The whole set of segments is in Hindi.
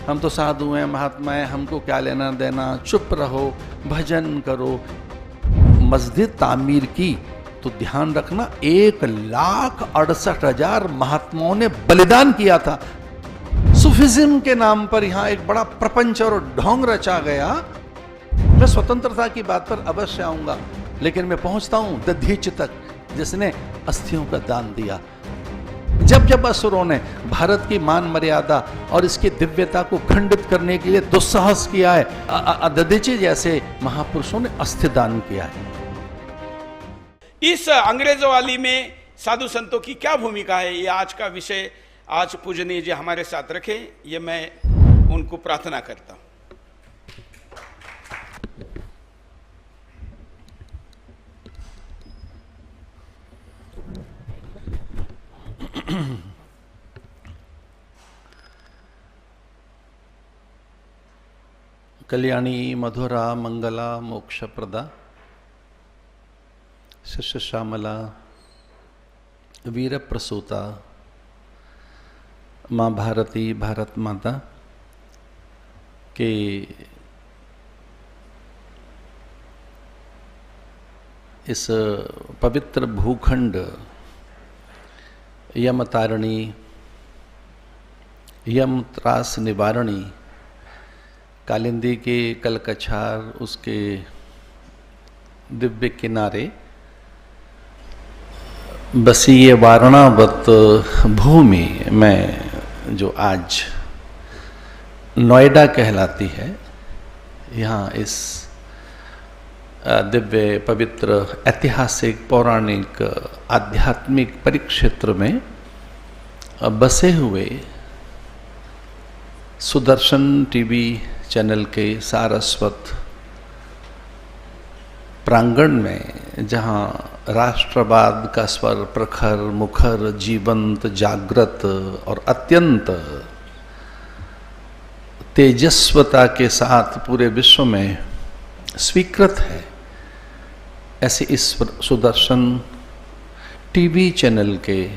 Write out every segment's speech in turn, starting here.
हम तो साधु हैं, महात्मा हैं, हमको क्या लेना देना, चुप रहो, भजन करो। मस्जिद तामीर की तो ध्यान रखना 1,68,000 महात्माओं ने बलिदान किया था। सूफिज्म के नाम पर यहां एक बड़ा प्रपंच और ढोंग रचा गया। मैं स्वतंत्रता की बात पर अवश्य आऊंगा, लेकिन मैं पहुंचता हूं दधीच तक, जिसने अस्थियों का दान दिया। जब जब असुरों ने भारत की मान मर्यादा और इसकी दिव्यता को खंडित करने के लिए दुस्साहस किया है, दधीचि जैसे महापुरुषों ने अस्थि दान किया है। इस अंग्रेजों वाली में साधु संतों की क्या भूमिका है, ये आज का विषय आज पूजनीय जी हमारे साथ रखे, ये मैं उनको प्रार्थना करता हूं। कल्याणी मधुरा मंगला मोक्षप्रदा शिष्य श्यामला वीर प्रसूता माँ भारती भारत माता के इस पवित्र भूखंड यम तारिणी, यम त्रास निवारणी, कालिंदी के कलकछार उसके दिव्य किनारे बसी ये वारणावत भूमि में, जो आज नोएडा कहलाती है, यहाँ इस दिव्य पवित्र ऐतिहासिक पौराणिक आध्यात्मिक परिक्षेत्र में बसे हुए सुदर्शन टीवी चैनल के सारस्वत प्रांगण में, जहाँ राष्ट्रवाद का स्वर प्रखर मुखर जीवंत जागृत और अत्यंत तेजस्वता के साथ पूरे विश्व में स्वीकृत है, ऐसे इस सुदर्शन टीवी चैनल के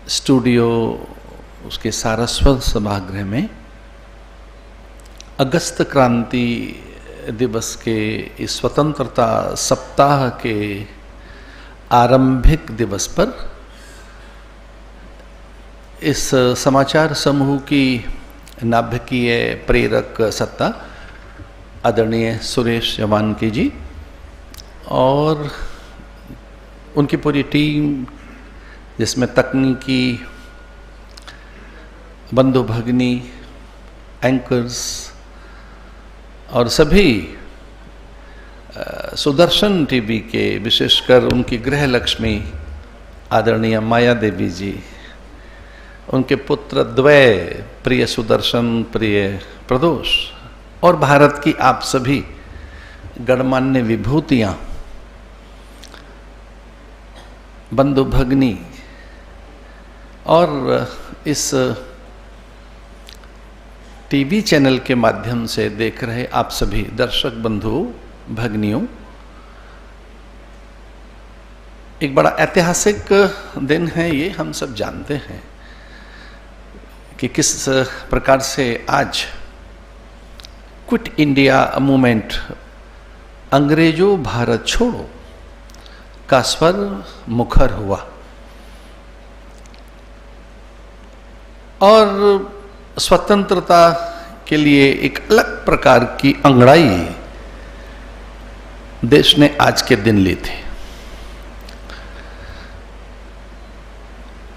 स्टूडियो, उसके सारस्वत सभागृह में अगस्त क्रांति दिवस के इस स्वतंत्रता सप्ताह के आरंभिक दिवस पर इस समाचार समूह की नाभिकीय प्रेरक सत्ता आदरणीय सुरेश जवानकी जी और उनकी पूरी टीम, जिसमें तकनीकी बंधु भगिनी, एंकर्स और सभी सुदर्शन टीवी के, विशेषकर उनकी गृह लक्ष्मी आदरणीय माया देवी जी, उनके पुत्र द्वय प्रिय सुदर्शन, प्रिय प्रदोष, और भारत की आप सभी गणमान्य विभूतियां, बंधु भगनी और इस टीवी चैनल के माध्यम से देख रहे आप सभी दर्शक बंधु भगनियों, एक बड़ा ऐतिहासिक दिन है ये। हम सब जानते हैं कि किस प्रकार से आज क्विट इंडिया मूवमेंट, अंग्रेजों भारत छोड़ो का स्वर मुखर हुआ और स्वतंत्रता के लिए एक अलग प्रकार की अंगड़ाई देश ने आज के दिन ली थी।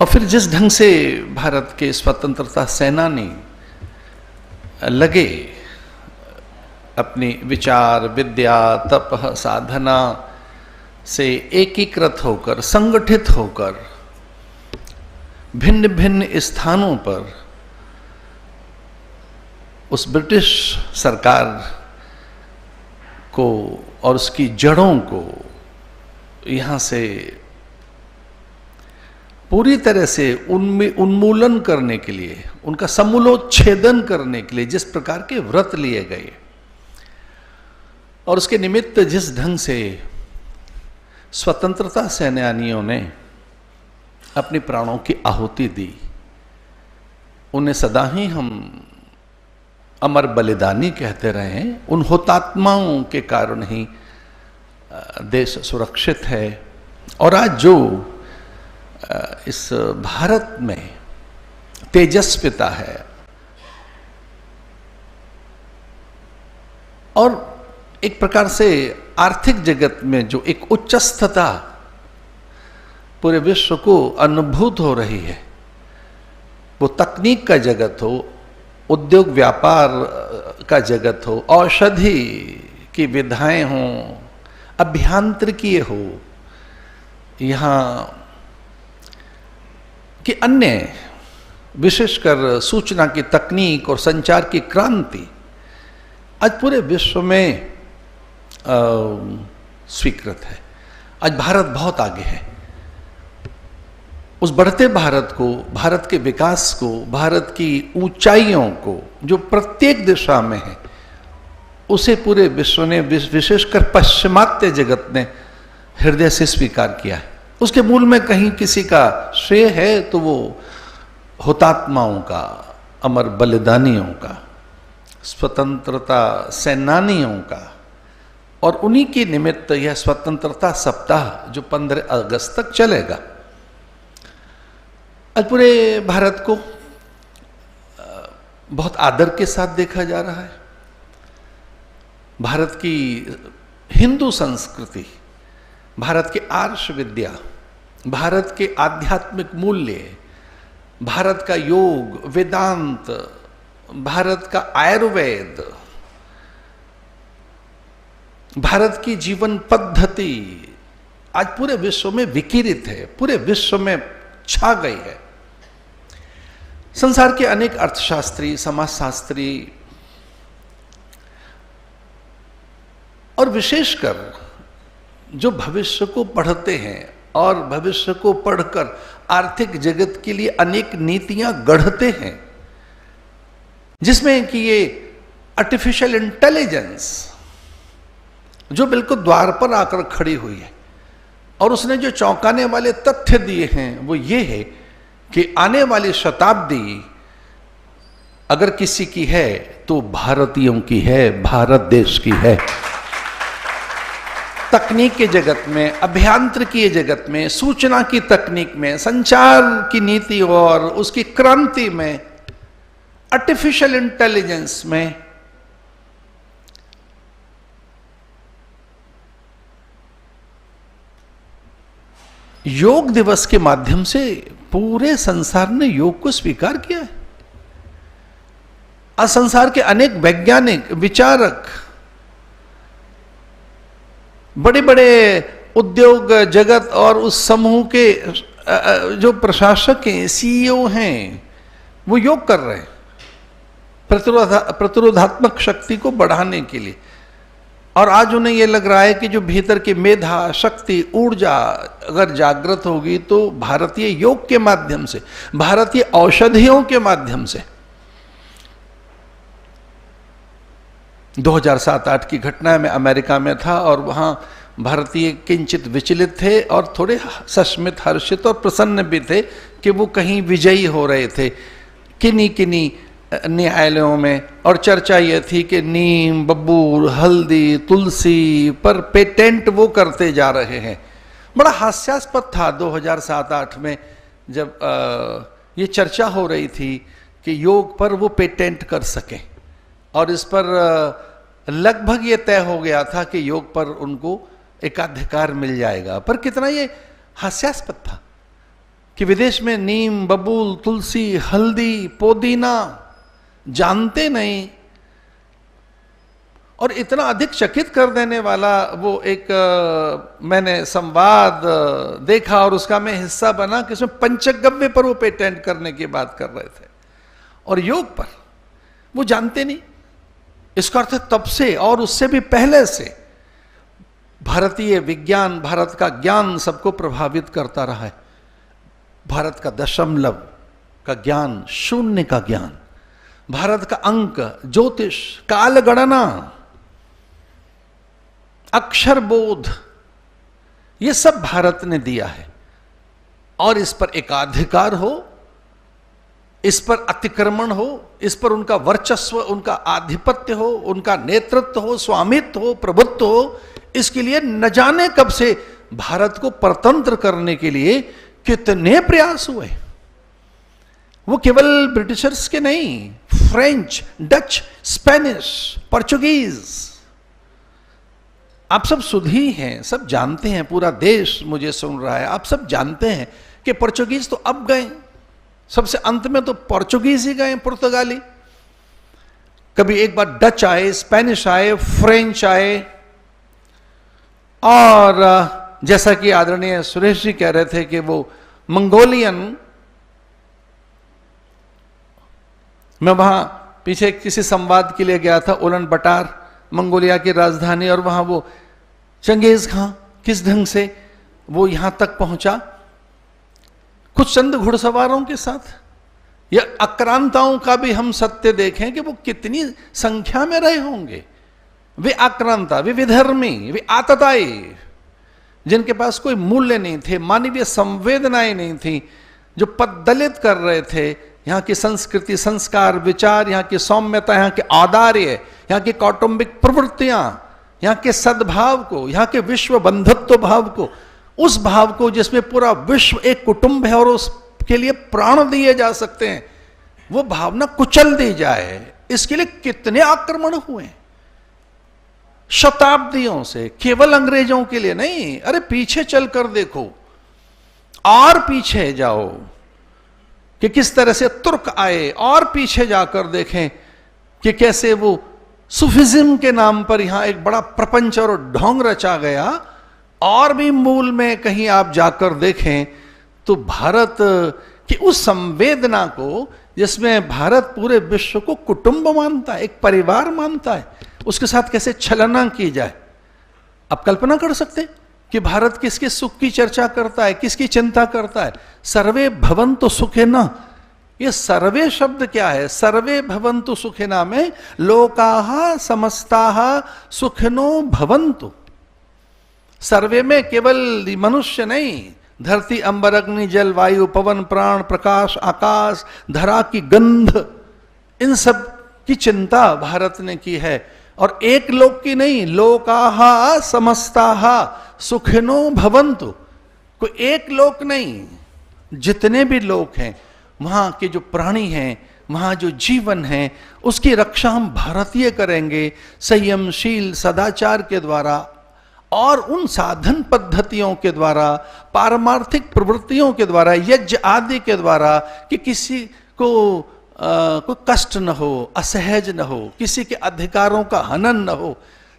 और फिर जिस ढंग से भारत के स्वतंत्रता सेनानी लगे अपनी विचार, विद्या, तप, साधना से एकीकृत होकर, संगठित होकर भिन्न भिन्न स्थानों पर उस ब्रिटिश सरकार को और उसकी जड़ों को यहाँ से पूरी तरह से उन्मूलन करने के लिए, उनका समूलोच्छेदन करने के लिए जिस प्रकार के व्रत लिए गए और उसके निमित्त जिस ढंग से स्वतंत्रता सेनानियों ने अपने प्राणों की आहुति दी, उन्हें सदा ही हम अमर बलिदानी कहते रहे हैं। उन हुतात्माओं के कारण ही देश सुरक्षित है। और आज जो इस भारत में तेजस्विता है और एक प्रकार से आर्थिक जगत में जो एक उच्चस्थता पूरे विश्व को अनुभूत हो रही है, वो तकनीक का जगत हो, उद्योग व्यापार का जगत हो, औषधि की विधाएं हों, अभियांत्रिकी हो, यहाँ कि अन्य विशेषकर सूचना की तकनीक और संचार की क्रांति आज पूरे विश्व में स्वीकृत है। आज भारत बहुत आगे है। उस बढ़ते भारत को, भारत के विकास को, भारत की ऊंचाइयों को जो प्रत्येक दिशा में है, उसे पूरे विश्व ने, विशेषकर पश्चिमात्य जगत ने हृदय से स्वीकार किया है। उसके मूल में कहीं किसी का श्रेय है तो वो हुतात्माओं का, अमर बलिदानियों का, स्वतंत्रता सेनानियों का। और उन्हीं के निमित्त यह स्वतंत्रता सप्ताह जो 15 अगस्त तक चलेगा, आज पूरे भारत को बहुत आदर के साथ देखा जा रहा है। भारत की हिंदू संस्कृति, भारत के आर्ष विद्या, भारत के आध्यात्मिक मूल्य, भारत का योग, वेदांत, भारत का आयुर्वेद, भारत की जीवन पद्धति आज पूरे विश्व में विकिरित है, पूरे विश्व में छा गई है। संसार के अनेक अर्थशास्त्री, समाजशास्त्री और विशेषकर जो भविष्य को पढ़ते हैं और भविष्य को पढ़कर आर्थिक जगत के लिए अनेक नीतियां गढ़ते हैं, जिसमें कि ये आर्टिफिशियल इंटेलिजेंस जो बिल्कुल द्वार पर आकर खड़ी हुई है, और उसने जो चौंकाने वाले तथ्य दिए हैं वो ये है कि आने वाली शताब्दी अगर किसी की है तो भारतीयों की है, भारत देश की है। तकनीक के जगत में, अभियांत्रिकी जगत में, सूचना की तकनीक में, संचार की नीति और उसकी क्रांति में, आर्टिफिशियल इंटेलिजेंस में, योग दिवस के माध्यम से पूरे संसार ने योग को स्वीकार किया है। आज संसार के अनेक वैज्ञानिक, विचारक, बड़े बड़े उद्योग जगत और उस समूह के जो प्रशासक हैं, सीईओ हैं, वो योग कर रहे हैं प्रतिरोधात्मक शक्ति को बढ़ाने के लिए। और आज उन्हें यह लग रहा है कि जो भीतर की मेधा, शक्ति, ऊर्जा अगर जागृत होगी तो भारतीय योग के माध्यम से, भारतीय औषधियों के माध्यम से। 2007-8 की घटना है, मैं अमेरिका में था और वहां भारतीय किंचित विचलित थे और थोड़े सस्मित, हर्षित और प्रसन्न भी थे कि वो कहीं विजयी हो रहे थे किन्हीं न्यायालयों में। और चर्चा यह थी कि नीम, बबूल, हल्दी, तुलसी पर पेटेंट वो करते जा रहे हैं। बड़ा हास्यास्पद था 2007-8 में जब ये चर्चा हो रही थी कि योग पर वो पेटेंट कर सकें, और इस पर लगभग ये तय हो गया था कि योग पर उनको एकाधिकार मिल जाएगा। पर कितना ये हास्यास्पद था कि विदेश में नीम, बबूल, तुलसी, हल्दी, पुदीना जानते नहीं, और इतना अधिक चकित कर देने वाला वो एक मैंने संवाद देखा और उसका मैं हिस्सा बना कि उसमें पंचगव्य पर वो पेटेंट करने की बात कर रहे थे और योग पर वो जानते नहीं। इसका अर्थ तब से और उससे भी पहले से भारतीय विज्ञान, भारत का ज्ञान सबको प्रभावित करता रहा है। भारत का दशमलव का ज्ञान, शून्य का ज्ञान, भारत का अंक, ज्योतिष, काल गणना, अक्षर बोध, ये सब भारत ने दिया है। और इस पर एकाधिकार हो, इस पर अतिक्रमण हो, इस पर उनका वर्चस्व, उनका आधिपत्य हो, उनका नेतृत्व हो, स्वामित्व हो, प्रभुत्व हो, इसके लिए न जाने कब से भारत को परतंत्र करने के लिए कितने प्रयास हुए। वो केवल ब्रिटिशर्स के नहीं, फ्रेंच, डच, स्पेनिश, पोर्चुगीज, आप सब सुधी हैं, सब जानते हैं, पूरा देश मुझे सुन रहा है, आप सब जानते हैं कि पोर्चुगीज तो अब गए, सबसे अंत में तो पोर्चुगीज ही गए, पुर्तगाली। कभी एक बार डच आए, स्पेनिश आए, फ्रेंच आए, और जैसा कि आदरणीय सुरेश जी कह रहे थे कि वो मंगोलियन, मैं वहां पीछे किसी संवाद के लिए गया था, उलन बटार, मंगोलिया की राजधानी, और वहां वो चंगेज खां किस ढंग से वो यहां तक पहुंचा, कुछ चंद घुड़सवारों के साथ। या आक्रांताओं का भी हम सत्य देखें कि वो कितनी संख्या में रहे होंगे। वे आक्रांता, वे विधर्मी, वे आतताई, जिनके पास कोई मूल्य नहीं थे, मानवीय संवेदनाएं नहीं थी, जो पददलित कर रहे थे यहाँ की संस्कृति, संस्कार, विचार, यहाँ की सौम्यता, यहाँ के औदार्य, यहाँ की कौटुंबिक प्रवृत्तियां, यहाँ के सद्भाव को, यहाँ के विश्व बंधुत्व भाव को, उस भाव को जिसमें पूरा विश्व एक कुटुंब है और उसके लिए प्राण दिए जा सकते हैं, वो भावना कुचल दी जाए, इसके लिए कितने आक्रमण हुए शताब्दियों से, केवल अंग्रेजों के लिए नहीं। अरे पीछे चलकर देखो, और पीछे जाओ कि किस तरह से तुर्क आए, और पीछे जाकर देखें कि कैसे वो सूफिज्म के नाम पर यहां एक बड़ा प्रपंच और ढोंग रचा गया। और भी मूल में कहीं आप जाकर देखें तो भारत की उस संवेदना को जिसमें भारत पूरे विश्व को कुटुंब मानता है, एक परिवार मानता है, उसके साथ कैसे छलना की जाए। आप कल्पना कर सकते कि भारत किसके सुख की चर्चा करता है, किसकी चिंता करता है। सर्वे भवन्तु सुखिनः, ये सर्वे शब्द क्या है? सर्वे भवन्तु सुखिनः में लोकाः समस्ताः सुखिनो भवन्तु। सर्वे में केवल मनुष्य नहीं, धरती, अंबर, अग्नि, जल, वायु, पवन, प्राण, प्रकाश, आकाश, धरा की गंध, इन सब की चिंता भारत ने की है। और एक लोक की नहीं, लोकाः समस्ताः सुखिनो भवन्तु। कोई एक लोक नहीं, जितने भी लोक हैं, वहां के जो प्राणी हैं, वहां जो जीवन है, उसकी रक्षा हम भारतीय करेंगे संयमशील सदाचार के द्वारा और उन साधन पद्धतियों के द्वारा, पारमार्थिक प्रवृत्तियों के द्वारा, यज्ञ आदि के द्वारा, कि किसी को कोई कष्ट न हो, असहज न हो, किसी के अधिकारों का हनन न हो,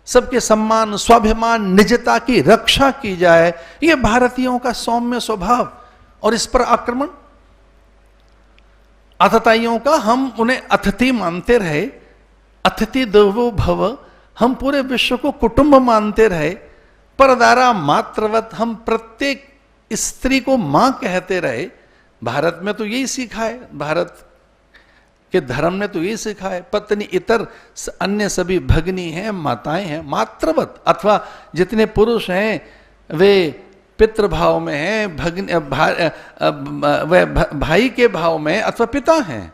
सबके सम्मान, स्वाभिमान, निजता की रक्षा की जाए। ये भारतीयों का सौम्य स्वभाव। और इस पर आक्रमण अतताइयों का, हम उन्हें अतिथि मानते रहे, अतिथि देवो भव, हम पूरे विश्व को कुटुंब मानते रहे, परदारा मात्रवत, हम प्रत्येक स्त्री को मां कहते रहे। भारत में तो यही सीखा है, भारत के धर्म ने तो यही सीखा है। पत्नी इतर अन्य सभी भगनी हैं, माताएं हैं, मातृवत, अथवा जितने पुरुष हैं वे पितृभाव में हैं, वे भाई के भाव में अथवा पिता हैं।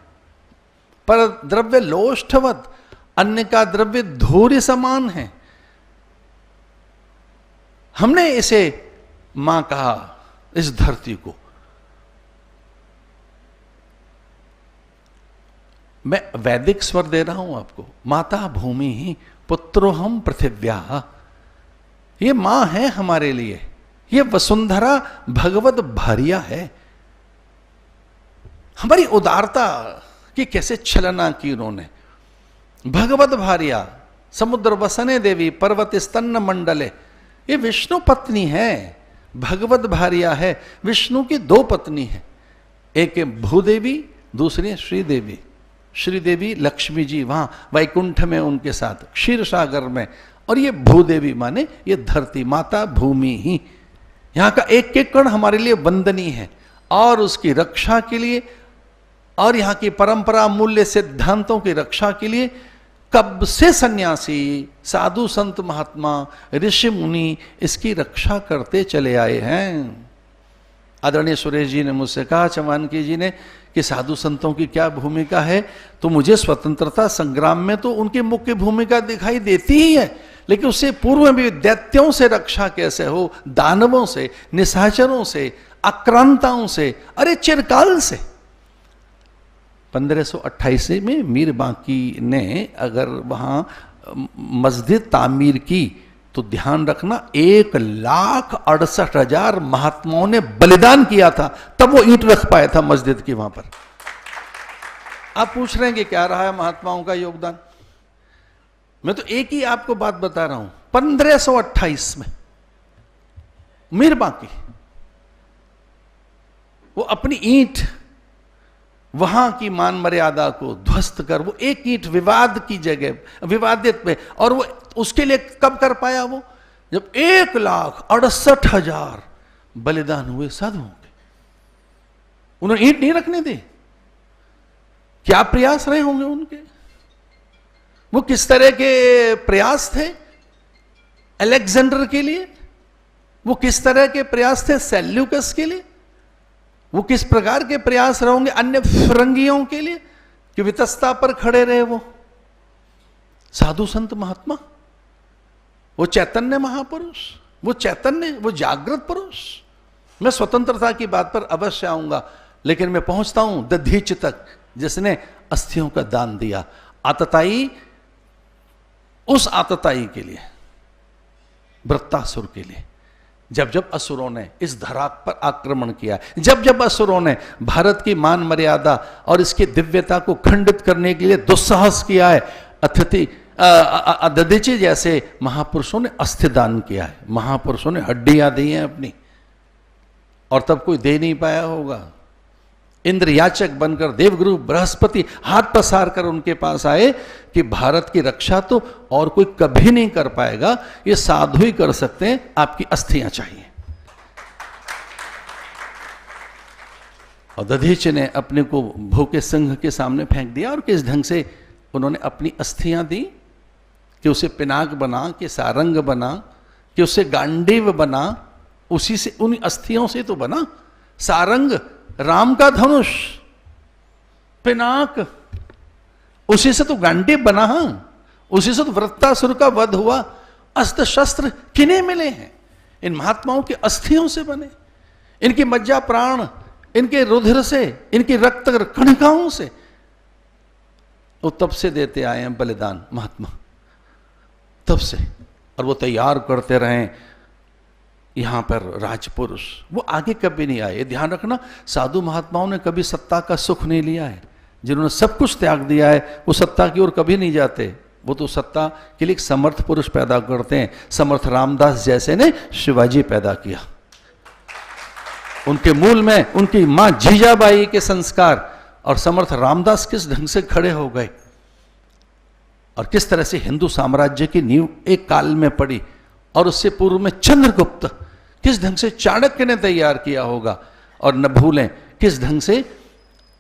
पर द्रव्य लोष्ठवत, अन्य का द्रव्य धूर्य समान है। हमने इसे मां कहा, इस धरती को। मैं वैदिक स्वर दे रहा हूं आपको। माता भूमि ही पुत्रो हम पृथिव्या, ये मां है हमारे लिए। ये वसुंधरा भगवत भार्या है। हमारी उदारता की कैसे छलना की उन्होंने। भगवत भार्या, समुद्र वसने देवी, पर्वत स्तन्न मंडले, ये विष्णु पत्नी है, भगवत भार्या है। विष्णु की दो पत्नी है, एक है भूदेवी, दूसरी श्रीदेवी। श्रीदेवी लक्ष्मी जी वहां वैकुंठ में उनके साथ, क्षीर सागर में। और ये भूदेवी माने ये धरती माता भूमि ही। यहां का एक एक कण हमारे लिए वंदनीय है। और उसकी रक्षा के लिए और यहां की परंपरा, मूल्य, सिद्धांतों की रक्षा के लिए कब से सन्यासी, साधु, संत, महात्मा, ऋषि मुनि इसकी रक्षा करते चले आए हैं। आदरणीय सुरेश जी ने मुझसे कहा, चौहानकी जी ने, कि साधु संतों की क्या भूमिका है, तो मुझे स्वतंत्रता संग्राम में तो उनकी मुख्य भूमिका दिखाई देती ही है, लेकिन उससे पूर्व भी दैत्यों से रक्षा कैसे हो, दानवों से, निशाचरों से, आक्रांताओं से, अरे चिरकाल से। 1528 में मीर बांकी ने अगर वहां मस्जिद तामीर की तो ध्यान रखना 1,68,000 महात्माओं ने बलिदान किया था, तब वो ईंट रख पाया था मस्जिद की वहां पर। आप पूछ रहे हैं कि क्या रहा है महात्माओं का योगदान। मैं तो एक ही आपको बात बता रहा हूं, 1528 में मीर बांकी वो अपनी ईंट वहां की मान मर्यादा को ध्वस्त कर, वो एक ईंट विवाद की जगह विवादित में, और वो उसके लिए कब कर पाया, वो जब 1,68,000 बलिदान हुए साधुओं के। उन्होंने ईंट नहीं रखने दी। क्या प्रयास रहे होंगे उनके, वो किस तरह के प्रयास थे अलेक्जेंडर के लिए, वो किस तरह के प्रयास थे सेल्यूकस के लिए, वो किस प्रकार के प्रयास रहेंगे अन्य फिरंगियों के लिए कि वितस्ता पर खड़े रहे। वो साधु संत महात्मा, वो चैतन्य महापुरुष, वो चैतन्य, वो जागृत पुरुष। मैं स्वतंत्रता की बात पर अवश्य आऊंगा, लेकिन मैं पहुंचता हूं दधीच तक, जिसने अस्थियों का दान दिया। आतताई, उस आतताई के लिए, वृत्तासुर के लिए, जब जब असुरों ने इस धरा पर आक्रमण किया, जब जब असुरों ने भारत की मान मर्यादा और इसकी दिव्यता को खंडित करने के लिए दुस्साहस किया है, अतिथि दधीचि जैसे महापुरुषों ने अस्थिदान किया है, महापुरुषों ने हड्डियां दी हैं अपनी, और तब कोई दे नहीं पाया होगा। इंद्र याचक बनकर देवगुरु बृहस्पति हाथ पसार कर उनके पास आए कि भारत की रक्षा तो और कोई कभी नहीं कर पाएगा, ये साधु ही कर सकते हैं, आपकी अस्थियां चाहिए। और दधीचि ने अपने को भूखे सिंह के सामने फेंक दिया, और किस ढंग से उन्होंने अपनी अस्थियां दी कि उसे पिनाक बना, कि सारंग बना, कि उसे गांडीव बना, उसी से, उन अस्थियों से तो बना सारंग, राम का धनुष, पिनाक, उसी से तो गांडीव बना, उसी से तो वृत्तासुर का वध हुआ। अस्त्र शस्त्र किन्हें मिले हैं? इन महात्माओं की अस्थियों से बने, इनकी मज्जा प्राण, इनके रुधिर से, इनकी रक्त कणिकाओं से। वो तब से देते आए हैं बलिदान महात्मा, तब से, और वो तैयार करते रहे यहां पर राजपुरुष। वो आगे कभी नहीं आए, ध्यान रखना। साधु महात्माओं ने कभी सत्ता का सुख नहीं लिया है। जिन्होंने सब कुछ त्याग दिया है वो सत्ता की ओर कभी नहीं जाते, वो तो सत्ता के लिए एक समर्थ पुरुष पैदा करते हैं। समर्थ रामदास जैसे ने शिवाजी पैदा किया, उनके मूल में उनकी मां जीजाबाई के संस्कार, और समर्थ रामदास किस ढंग से खड़े हो गए, और किस तरह से हिंदू साम्राज्य की नींव एक काल में पड़ी। और उससे पूर्व में चंद्रगुप्त किस ढंग से चाणक्य ने तैयार किया होगा। और न भूलें किस ढंग से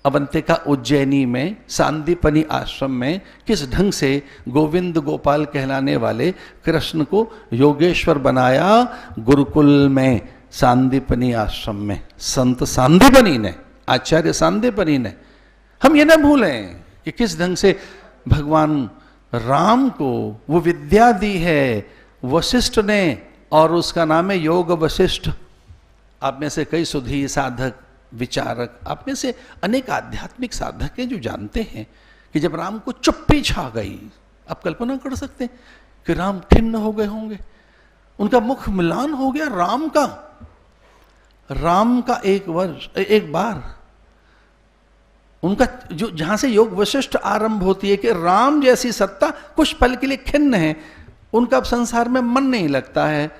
अवंतिका उज्जैनी में सांदीपनी आश्रम में किस ढंग से गोविंद गोपाल कहलाने वाले कृष्ण को योगेश्वर बनाया गुरुकुल में, सांदीपनी आश्रम में, संत सांदीपनी ने, आचार्य सांदीपनी ने। हम ये न भूलें कि किस ढंग से भगवान राम को वो विद्या दी है वशिष्ठ ने, और उसका नाम है योग वशिष्ठ। आप में से कई सुधी साधक, विचारक, आप में से अनेक आध्यात्मिक साधक हैं जो जानते हैं कि जब राम को चुप्पी छा गई, आप कल्पना कर सकते हैं कि राम खिन्न हो गए होंगे, उनका मुख मिलान हो गया राम का। राम का एक बार उनका जो जहां से योग वशिष्ठ आरंभ होती है कि राम जैसी सत्ता कुछ पल के लिए खिन्न है, उनका अब संसार में मन नहीं लगता है।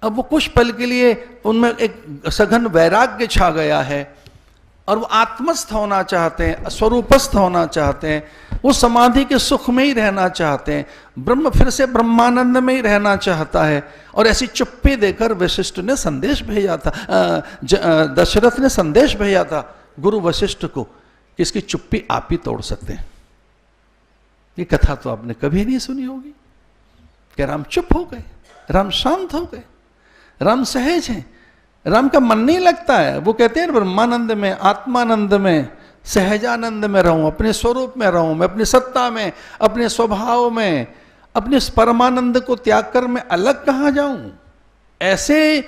अब वो कुछ पल के लिए उनमें एक सघन वैराग्य छा गया है, और वो आत्मस्थ होना चाहते हैं, स्वरूपस्थ होना चाहते हैं, वो समाधि के सुख में ही रहना चाहते हैं, ब्रह्म फिर से ब्रह्मानंद में ही रहना चाहता है। और ऐसी चुप्पी देकर वशिष्ठ ने संदेश भेजा था, दशरथ ने संदेश भेजा था गुरु वशिष्ठ को कि इसकी चुप्पी आप ही तोड़ सकते हैं। ये कथा तो आपने कभी नहीं सुनी होगी कि राम चुप हो गए, राम शांत हो गए, राम सहज हैं, राम का मन नहीं लगता है। वो कहते हैं ब्रह्मानंद में, आत्मानंद में, सहजानंद में रहूं, अपने स्वरूप में रहूं, मैं अपनी सत्ता में, अपने स्वभाव में, अपने इस परमानंद को त्याग कर मैं अलग कहां जाऊं? ऐसे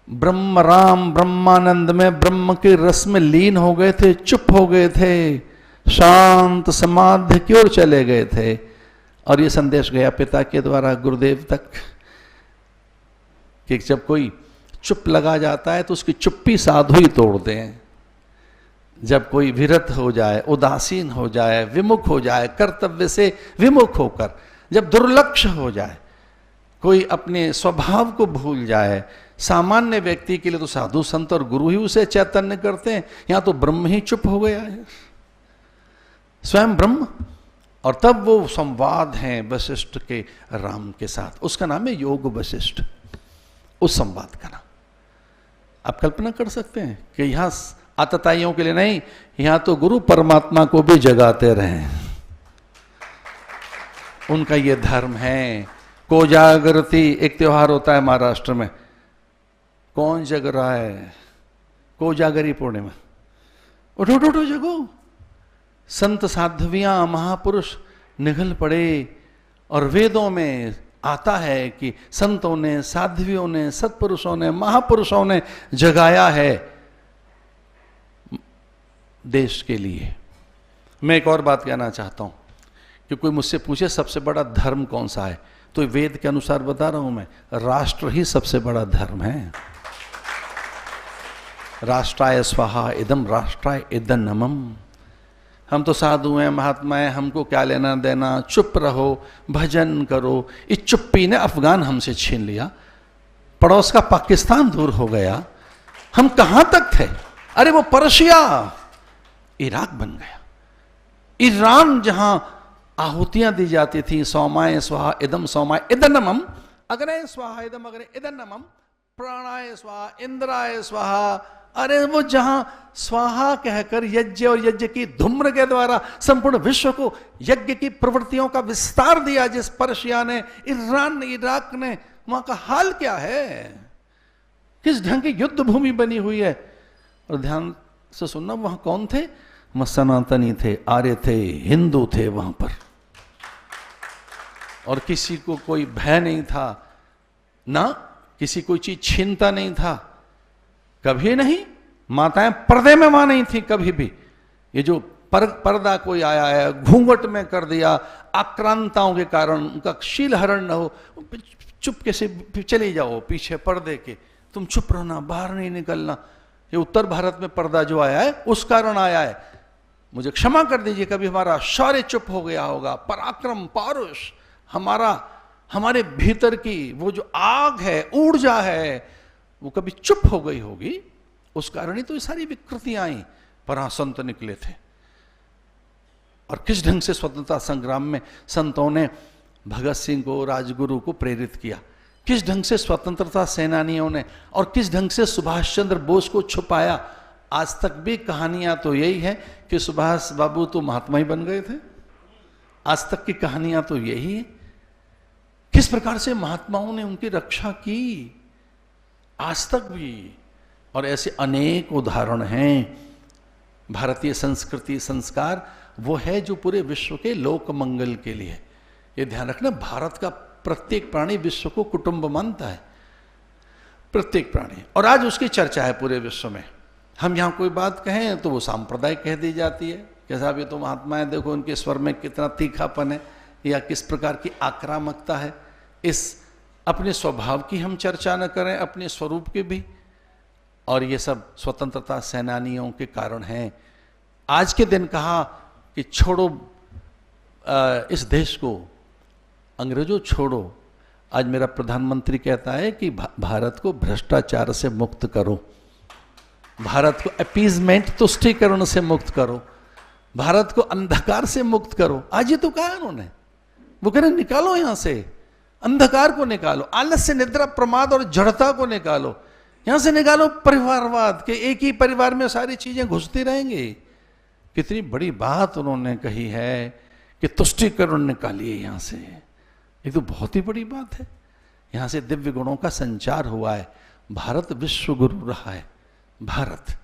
ब्रह्म राम ब्रह्मानंद में ब्रह्म के रस में लीन हो गए थे, चुप हो गए थे, शांत समाधि की ओर चले गए थे। और ये संदेश गया पिता के द्वारा गुरुदेव तक कि जब कोई चुप लगा जाता है तो उसकी चुप्पी साधु ही तोड़ते हैं। जब कोई विरत हो जाए, उदासीन हो जाए, विमुख हो जाए, कर्तव्य से विमुख होकर जब दुर्लक्ष्य हो जाए, कोई अपने स्वभाव को भूल जाए, सामान्य व्यक्ति के लिए तो साधु संत और गुरु ही उसे चैतन्य करते हैं। यहां तो ब्रह्म ही चुप हो गया है, स्वयं ब्रह्म। और तब वो संवाद है वशिष्ठ के राम के साथ, उसका नाम है योग वशिष्ठ। उस संवाद का नाम आप कल्पना कर सकते हैं कि यहां आतताइयों के लिए नहीं, यहां तो गुरु परमात्मा को भी जगाते रहे। उनका ये धर्म है। कोजागरती एक त्योहार होता है महाराष्ट्र में, कौन जग रहा है? कोजागरी पूर्णिमा। उठो उठो उठो जगो। संत साध्वियां महापुरुष निगल पड़े। और वेदों में आता है कि संतों ने, साध्वियों ने, सत्पुरुषों ने, महापुरुषों ने जगाया है देश के लिए। मैं एक और बात कहना चाहता हूं कि कोई मुझसे पूछे सबसे बड़ा धर्म कौन सा है, तो वेद के अनुसार बता रहा हूं मैं, राष्ट्र ही सबसे बड़ा धर्म है। राष्ट्राय स्वाहा इदम राष्ट्राय इदं नमम। हम तो साधु हैं, महात्मा हैं, हमको क्या लेना देना, चुप रहो, भजन करो। इस चुप्पी ने अफगान हमसे छीन लिया, पड़ोस का पाकिस्तान दूर हो गया। हम कहां तक थे? अरे वो पर्शिया इराक बन गया। ईरान जहां आहुतियां दी जाती थी, सौमाय स्वाहा इदम सौमाय इदं नमम, अग्नये स्वाहा इदम अग्नये इदं नमम, प्राणाय स्वाहा इंद्राय स्वाहा। अरे वो जहां स्वाहा कहकर यज्ञ और यज्ञ की धूम्र के द्वारा संपूर्ण विश्व को यज्ञ की प्रवृत्तियों का विस्तार दिया, जिस पर्शिया ने, ईरान ने, इराक ने, वहां का हाल क्या है? किस ढंग की युद्ध भूमि बनी हुई है। और ध्यान से सुनना, वहां कौन थे? वहां सनातनी थे, आर्य थे, हिंदू थे वहां पर। और किसी को कोई भय नहीं था, ना किसी कोई चीज छीनता नहीं था, कभी नहीं। माताएं पर्दे में वहां नहीं थी कभी भी। ये जो पर्दा कोई आया है, घूंघट में कर दिया, आक्रांताओं के कारण उनका शील हरण न हो, चुपके से चले जाओ पीछे पर्दे के, तुम चुप रहना, बाहर नहीं निकलना। ये उत्तर भारत में पर्दा जो आया है उस कारण आया है। मुझे क्षमा कर दीजिए, कभी हमारा शौर्य चुप हो गया होगा, पराक्रम, पौरुष, हमारे भीतर की वो जो आग है, ऊर्जा है, वो कभी चुप हो गई होगी। उस कारण ही तो ये सारी विकृतियां आई। पर संत निकले थे। और किस ढंग से स्वतंत्रता संग्राम में संतों ने भगत सिंह को, राजगुरु को प्रेरित किया, किस ढंग से स्वतंत्रता सेनानियों ने, और किस ढंग से सुभाष चंद्र बोस को छुपाया। आज तक भी कहानियां तो यही है कि सुभाष बाबू तो महात्मा ही बन गए थे। आज तक की कहानियां तो यही है, किस प्रकार से महात्माओं ने उनकी रक्षा की, आज तक भी। और ऐसे अनेक उदाहरण हैं। भारतीय संस्कृति, संस्कार वो है जो पूरे विश्व के लोक मंगल के लिए। ये ध्यान रखना, भारत का प्रत्येक प्राणी विश्व को कुटुंब मानता है, प्रत्येक प्राणी। और आज उसकी चर्चा है पूरे विश्व में। हम यहां कोई बात कहें तो वो सांप्रदायिक कह दी जाती है कि साहब ये तो महात्मा है, देखो उनके स्वर में कितना तीखापन है, या किस प्रकार की आक्रामकता है। इस अपने स्वभाव की हम चर्चा न करें, अपने स्वरूप की भी। और ये सब स्वतंत्रता सेनानियों के कारण हैं। आज के दिन कहा कि छोड़ो इस देश को, अंग्रेजों छोड़ो। आज मेरा प्रधानमंत्री कहता है कि भारत को भ्रष्टाचार से मुक्त करो, भारत को अपीजमेंट, तुष्टीकरण से मुक्त करो, भारत को अंधकार से मुक्त करो। आज ये तो कहा उन्होंने, वो कह रहे निकालो यहां से, अंधकार को निकालो, आलस्य, निद्रा, प्रमाद और जड़ता को निकालो, यहां से निकालो परिवारवाद के, एक ही परिवार में सारी चीजें घुसती रहेंगी। कितनी बड़ी बात उन्होंने कही है कि तुष्टीकरण निकालिए यहां से। ये तो बहुत ही बड़ी बात है। यहां से दिव्य गुणों का संचार हुआ है। भारत विश्व गुरु रहा है। भारत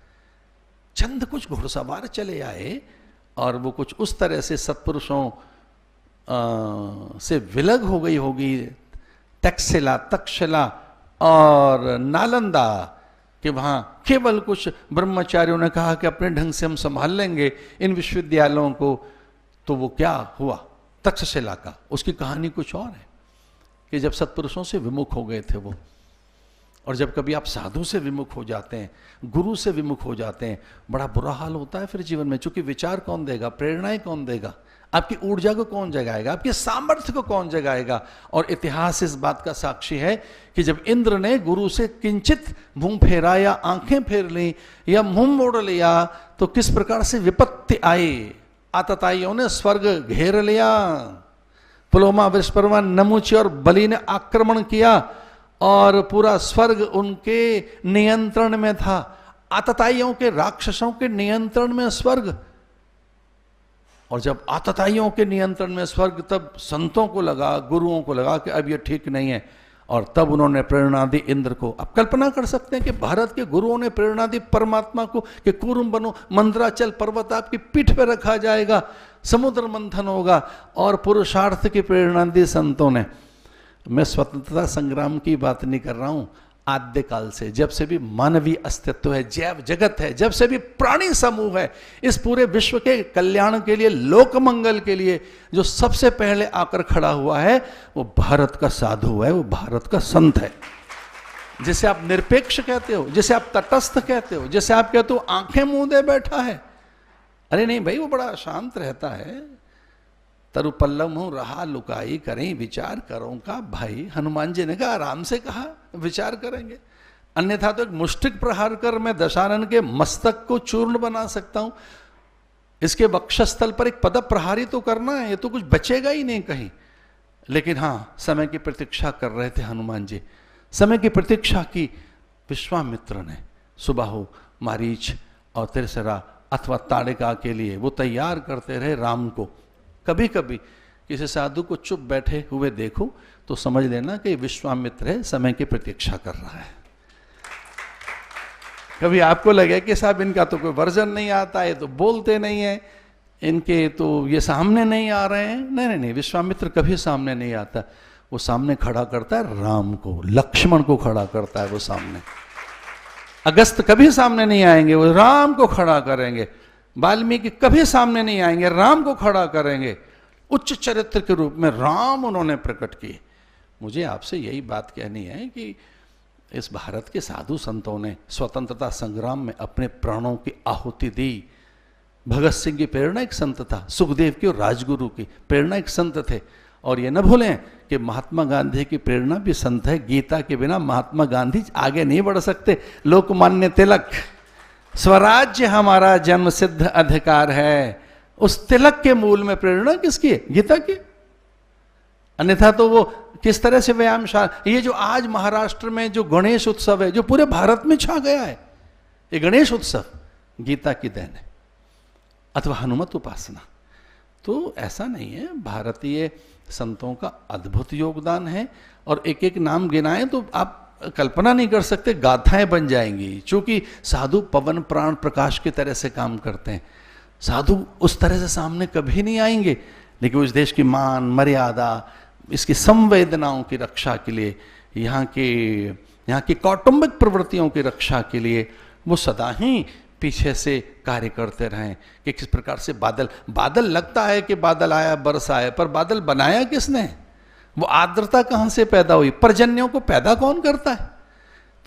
चंद कुछ घुड़सवार चले आए और वो कुछ उस तरह से सत्पुरुषों से विलग हो गई होगी, तक्षशिला, तक्षशिला और नालंदा, कि वहाँ केवल कुछ ब्रह्मचारियों ने कहा कि अपने ढंग से हम संभाल लेंगे इन विश्वविद्यालयों को। तो वो क्या हुआ तक्षशिला का, उसकी कहानी कुछ और है कि जब सत्पुरुषों से विमुख हो गए थे वो, और जब कभी आप साधु से विमुख हो जाते हैं, गुरु से विमुख हो जाते हैं, बड़ा बुरा हाल होता है फिर जीवन में। चूंकि विचार कौन देगा, प्रेरणाएं कौन देगा, आपकी ऊर्जा को कौन जगाएगा, आपके सामर्थ्य को कौन जगाएगा। और इतिहास इस बात का साक्षी है कि जब इंद्र ने गुरु से किंचित मुंह फेरा या आंखें फेर ली या मुंह मोड़ लिया तो किस प्रकार से विपत्ति आई। आतताइयों ने स्वर्ग घेर लिया, पुलोमा, विश्वकर्मा, नमुची और बलि ने आक्रमण किया और पूरा स्वर्ग उनके नियंत्रण में था। आतताइयों के, राक्षसों के नियंत्रण में स्वर्ग। और जब आतताइयों के नियंत्रण में स्वर्ग, तब संतों को लगा, गुरुओं को लगा कि अब ये ठीक नहीं है, और तब उन्होंने प्रेरणा दी इंद्र को। अब कल्पना कर सकते हैं कि भारत के गुरुओं ने प्रेरणा दी परमात्मा को कि कूर्म बनो, मंदराचल पर्वत आपकी पीठ पर रखा जाएगा, समुद्र मंथन होगा, और पुरुषार्थ की प्रेरणा दी संतों ने। मैं स्वतंत्रता संग्राम की बात नहीं कर रहा हूं, आद्य काल से, जब से भी मानवीय अस्तित्व है, जैव जगत है, जब से भी प्राणी समूह है, इस पूरे विश्व के कल्याण के लिए, लोक मंगल के लिए जो सबसे पहले आकर खड़ा हुआ है वो भारत का साधु है, वो भारत का संत है। जिसे आप निरपेक्ष कहते हो, जिसे आप तटस्थ कहते हो, जिसे आप कहते हो आंखें मूंदे बैठा है, अरे नहीं भाई, वो बड़ा शांत रहता है। तरु पल्लव हूं रहा लुकाई, करें विचार करो का भाई। हनुमान जी ने कहा, आराम से कहा, विचार करेंगे, अन्यथा तो एक मुष्टिक प्रहार कर मैं दशानन के मस्तक को चूर्ण बना सकता हूं। इसके वक्षस्थल पर एक पद प्रहारी तो करना है, ये तो कुछ बचेगा ही नहीं कहीं। लेकिन हाँ, समय की प्रतीक्षा कर रहे थे हनुमान जी, समय की प्रतीक्षा की। विश्वामित्र ने सुबाहु, मारीच और त्रिसरा अथवा ताड़िका के लिए वो तैयार करते रहे राम को। कभी कभी किसी साधु को चुप बैठे हुए देखो तो समझ लेना कि विश्वामित्र है, समय की प्रतीक्षा कर रहा है। कभी आपको लगे कि साहब इनका तो कोई वर्जन नहीं आता है, तो बोलते नहीं है, इनके तो ये सामने नहीं आ रहे हैं। नहीं, विश्वामित्र कभी सामने नहीं आता। वो सामने खड़ा करता है राम को, लक्ष्मण को खड़ा करता है वो सामने। अगस्त कभी सामने नहीं आएंगे, वो राम को खड़ा करेंगे। वाल्मीकि कभी सामने नहीं आएंगे, राम को खड़ा करेंगे। उच्च चरित्र के रूप में राम उन्होंने प्रकट किए। मुझे आपसे यही बात कहनी है कि इस भारत के साधु संतों ने स्वतंत्रता संग्राम में अपने प्राणों की आहुति दी। भगत सिंह की प्रेरणा एक संत था, सुखदेव की और राजगुरु की प्रेरणा एक संत थे। और ये न भूलें कि महात्मा गांधी की प्रेरणा भी संत है। गीता के बिना महात्मा गांधी आगे नहीं बढ़ सकते। लोकमान्य तिलक, स्वराज्य हमारा जन्म सिद्ध अधिकार है, उस तिलक के मूल में प्रेरणा किसकी है? गीता की। अन्यथा तो वो किस तरह से व्यायामशाला, ये जो आज महाराष्ट्र में जो गणेश उत्सव है, जो पूरे भारत में छा गया है, ये गणेश उत्सव गीता की देन है, अथवा हनुमत उपासना। तो ऐसा नहीं है, भारतीय संतों का अद्भुत योगदान है। और एक एक नाम गिनाएं तो आप कल्पना नहीं कर सकते, गाथाएं बन जाएंगी। चूंकि साधु पवन प्राण प्रकाश की तरह से काम करते हैं। साधु उस तरह से सामने कभी नहीं आएंगे, लेकिन उस देश की मान मर्यादा, इसकी संवेदनाओं की रक्षा के लिए, यहाँ की कौटुंबिक प्रवृत्तियों की रक्षा के लिए वो सदा ही पीछे से कार्य करते रहें कि किस प्रकार से बादल लगता है कि बादल आया बरस आया, पर बादल बनाया किसने? वो आर्द्रता कहां से पैदा हुई? पर्जन्यों को पैदा कौन करता है?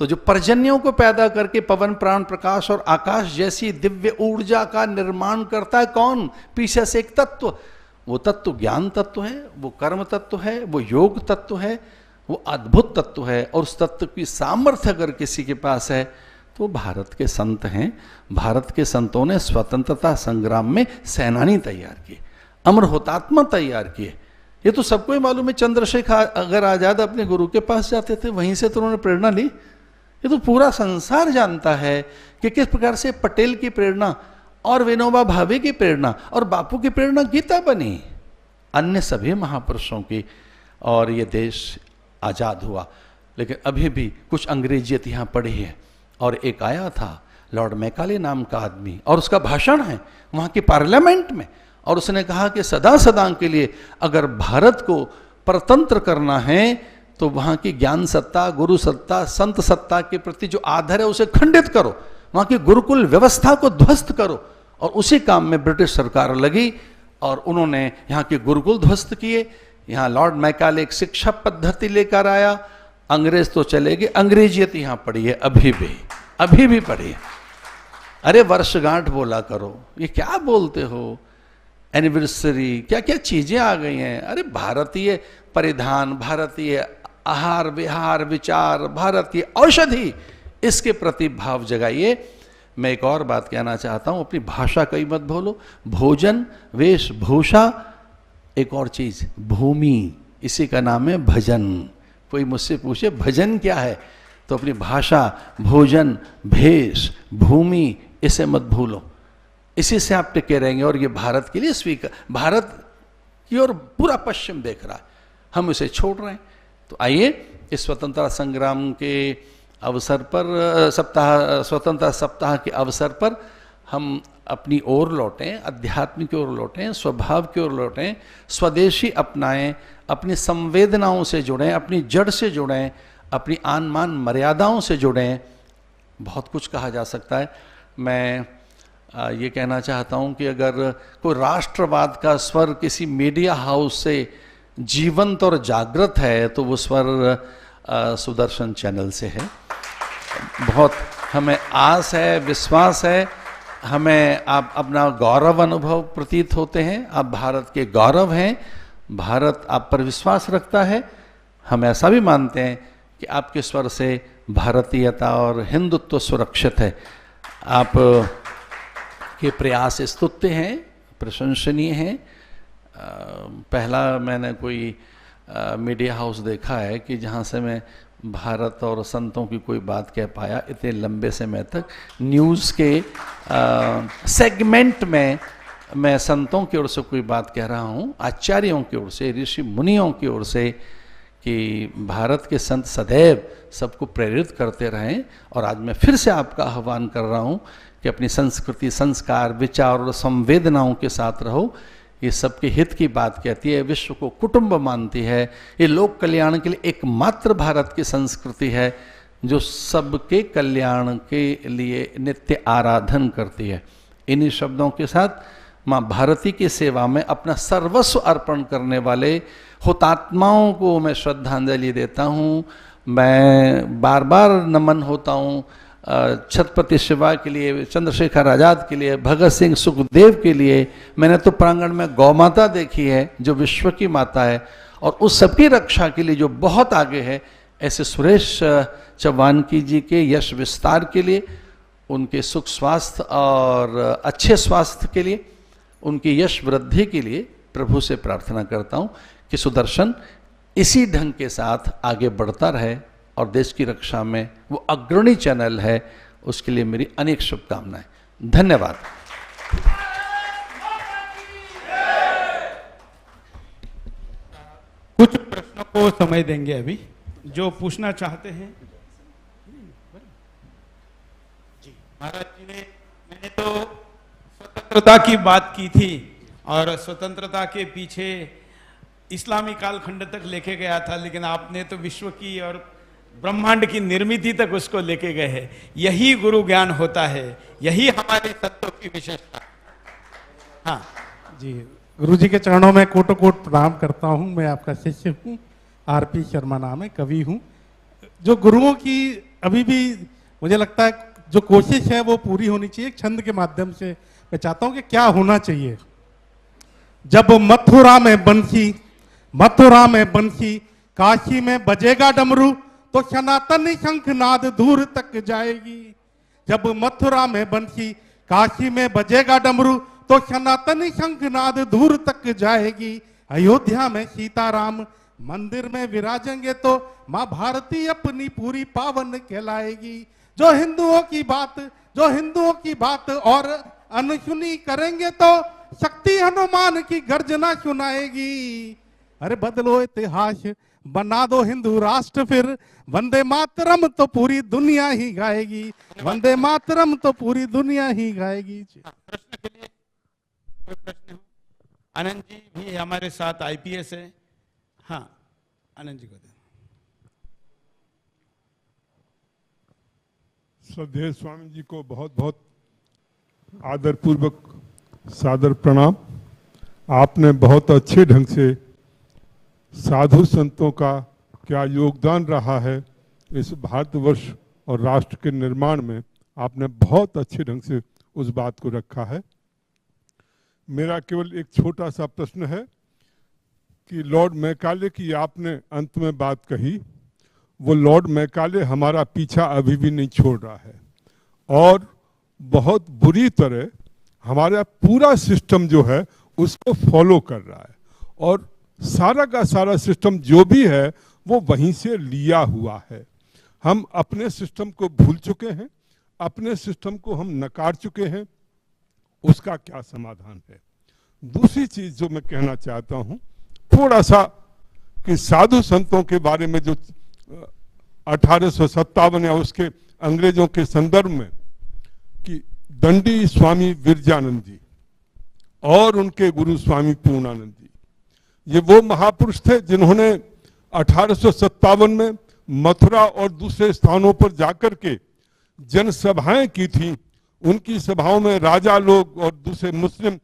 तो जो पर्जन्यों को पैदा करके पवन प्राण प्रकाश और आकाश जैसी दिव्य ऊर्जा का निर्माण करता है कौन? पीछे से एक तत्व। वो तत्व ज्ञान तत्व है, वो कर्म तत्व है, वो योग तत्व है, वो अद्भुत तत्व है। और उस तत्व की सामर्थ्य अगर किसी के पास है तो भारत के संत हैं। भारत के संतों ने स्वतंत्रता संग्राम में सेनानी तैयार किए, अमर हुतात्मा तैयार किए। ये तो सबको ही मालूम है। चंद्रशेखर अगर आजाद अपने गुरु के पास जाते थे, वहीं से तो उन्होंने प्रेरणा ली। ये तो पूरा संसार जानता है कि किस प्रकार से पटेल की प्रेरणा और विनोबा भावे की प्रेरणा और बापू की प्रेरणा गीता बनी, अन्य सभी महापुरुषों की, और ये देश आजाद हुआ। लेकिन अभी भी कुछ अंग्रेजियत यहाँ पड़ी है। और एक आया था लॉर्ड मैकाले नाम का आदमी, और उसका भाषण है वहाँ की पार्लियामेंट में, और उसने कहा कि सदा सदा के लिए अगर भारत को परतंत्र करना है तो वहाँ की ज्ञान सत्ता, गुरु सत्ता, संत सत्ता के प्रति जो आदर है उसे खंडित करो, वहाँ की गुरुकुल व्यवस्था को ध्वस्त करो। और उसी काम में ब्रिटिश सरकार लगी और उन्होंने यहाँ के गुरुकुल ध्वस्त किए। यहाँ लॉर्ड मैकाले एक शिक्षा पद्धति लेकर आया। अंग्रेज तो चले गए, अंग्रेजियत यहाँ पड़ी है अभी भी पड़ी है। अरे वर्षगांठ बोला करो, ये क्या बोलते हो, एनिवर्सरी, क्या क्या चीजें आ गई हैं। अरे भारतीय परिधान, भारतीय आहार विहार विचार, भारतीय औषधि, इसके प्रति भाव जगाइए। मैं एक और बात कहना चाहता हूं, अपनी भाषा कहीं मत भूलो। भोजन, वेशभूषा, एक और चीज भूमि, इसी का नाम है भजन। कोई मुझसे पूछे भजन क्या है, तो अपनी भाषा, भोजन, भेष, भूमि, इसे मत भूलो। इसी से आप टिके रहेंगे और ये भारत के लिए स्वीकार, भारत की ओर पूरा पश्चिम देख रहा है, हम इसे छोड़ रहे हैं। तो आइए इस स्वतंत्रता संग्राम के अवसर पर, स्वतंत्रता सप्ताह के अवसर पर हम अपनी ओर लौटें, अध्यात्म की ओर लौटें, स्वभाव की ओर लौटें, स्वदेशी अपनाएं, अपनी संवेदनाओं से जुड़ें, अपनी जड़ से जुड़ें, अपनी आन मान मर्यादाओं से जुड़ें। बहुत कुछ कहा जा सकता है। मैं ये कहना चाहता हूँ कि अगर कोई राष्ट्रवाद का स्वर किसी मीडिया हाउस से जीवंत और जागृत है तो वो स्वर सुदर्शन चैनल से है। बहुत हमें आस है, विश्वास है, हमें आप अपना गौरव अनुभव प्रतीत होते हैं। आप भारत के गौरव हैं, भारत आप पर विश्वास रखता है। हम ऐसा भी मानते हैं कि आपके स्वर से भारतीयता और हिंदुत्व सुरक्षित है। आप के प्रयास स्तुत्य हैं, प्रशंसनीय हैं। पहला मैंने कोई मीडिया हाउस देखा है कि जहाँ से मैं भारत और संतों की कोई बात कह पाया इतने लंबे समय तक। न्यूज़ के सेगमेंट में मैं संतों की ओर से कोई बात कह रहा हूँ, आचार्यों की ओर से, ऋषि मुनियों की ओर से, कि भारत के संत सदैव सबको प्रेरित करते रहें। और आज मैं फिर से आपका आह्वान कर रहा हूँ कि अपनी संस्कृति, संस्कार, विचार और संवेदनाओं के साथ रहो। ये सबके हित की बात कहती है, विश्व को कुटुंब मानती है। ये लोक कल्याण के लिए एकमात्र भारत की संस्कृति है जो सबके कल्याण के लिए नित्य आराधन करती है। इन्हीं शब्दों के साथ माँ भारती की सेवा में अपना सर्वस्व अर्पण करने वाले हुतात्माओं को मैं श्रद्धांजलि देता हूँ। मैं बार बार नमन होता हूँ छत्रपति शिवा के लिए, चंद्रशेखर आजाद के लिए, भगत सिंह, सुखदेव के लिए। मैंने तो प्रांगण में गौ माता देखी है जो विश्व की माता है, और उस सबकी रक्षा के लिए जो बहुत आगे है, ऐसे सुरेश चौवानकी जी के यश विस्तार के लिए, उनके सुख स्वास्थ्य और अच्छे स्वास्थ्य के लिए, उनकी यश वृद्धि के लिए प्रभु से प्रार्थना करता हूँ कि सुदर्शन इसी ढंग के साथ आगे बढ़ता रहे और देश की रक्षा में वो अग्रणी चैनल है। उसके लिए मेरी अनेक शुभकामनाएं। धन्यवाद। कुछ प्रश्नों को समय देंगे अभी, जो पूछना चाहते हैं। जी महाराज जी ने, मैंने तो स्वतंत्रता की बात की थी और स्वतंत्रता के पीछे इस्लामी कालखंड तक लेके गया था, लेकिन आपने तो विश्व की और ब्रह्मांड की निर्मित तक उसको लेके गए हैं। यही गुरु ज्ञान होता है, यही हमारे तत्व की विशेषता। हाँ जी, गुरु जी के चरणों में कोटो कोट प्रणाम करता हूँ। मैं आपका शिष्य हूँ, आरपी शर्मा नाम है, कवि हूँ। जो गुरुओं की अभी भी मुझे लगता है जो कोशिश है वो पूरी होनी चाहिए। छंद के माध्यम से मैं चाहता हूँ कि क्या होना चाहिए। जब मथुरा में बंसी, मथुरा में बंसी, काशी में बजेगा डमरू, तो सनातनी शंखनाद दूर तक जाएगी। जब मथुरा में बंसी, काशी में बजेगा डमरू, तो सनातनी शंखनाद दूर तक जाएगी। अयोध्या में सीताराम मंदिर में विराजेंगे तो माँ भारती अपनी पूरी पावन कहलाएगी। जो हिंदुओं की बात और अनसुनी करेंगे तो शक्ति हनुमान की गर्जना सुनाएगी। अरे बदलो इतिहास, बना दो हिंदू राष्ट्र फिर, वंदे मातरम तो पूरी दुनिया ही गाएगी, वंदे मातरम तो पूरी दुनिया ही गाएगी। प्रश्न के लिए कोई प्रश्न हो? आनंद जी भी हमारे साथ आईपीएस है। हाँ, आनंद जी को दें। श्रद्धेय स्वामी जी को बहुत बहुत आदरपूर्वक सादर प्रणाम। आपने बहुत अच्छे ढंग से साधु संतों का क्या योगदान रहा है इस भारतवर्ष और राष्ट्र के निर्माण में, आपने बहुत अच्छे ढंग से उस बात को रखा है। मेरा केवल एक छोटा सा प्रश्न है कि लॉर्ड मैकाले की आपने अंत में बात कही, वो लॉर्ड मैकाले हमारा पीछा अभी भी नहीं छोड़ रहा है और बहुत बुरी तरह हमारा पूरा सिस्टम जो है उसको फॉलो कर रहा है और सारा का सारा सिस्टम जो भी है वो वहीं से लिया हुआ है। हम अपने सिस्टम को भूल चुके हैं, अपने सिस्टम को हम नकार चुके हैं। उसका क्या समाधान है? दूसरी चीज जो मैं कहना चाहता हूं थोड़ा सा कि साधु संतों के बारे में जो 1857 या उसके अंग्रेजों के संदर्भ में कि दंडी स्वामी विरजानंद जी और उनके गुरु स्वामी पूर्णानंद जी, ये वो महापुरुष थे जिन्होंने 1857 में मथुरा और दूसरे स्थानों पर जाकर के जनसभाएं की थी। उनकी सभाओं में राजा लोग और दूसरे मुस्लिम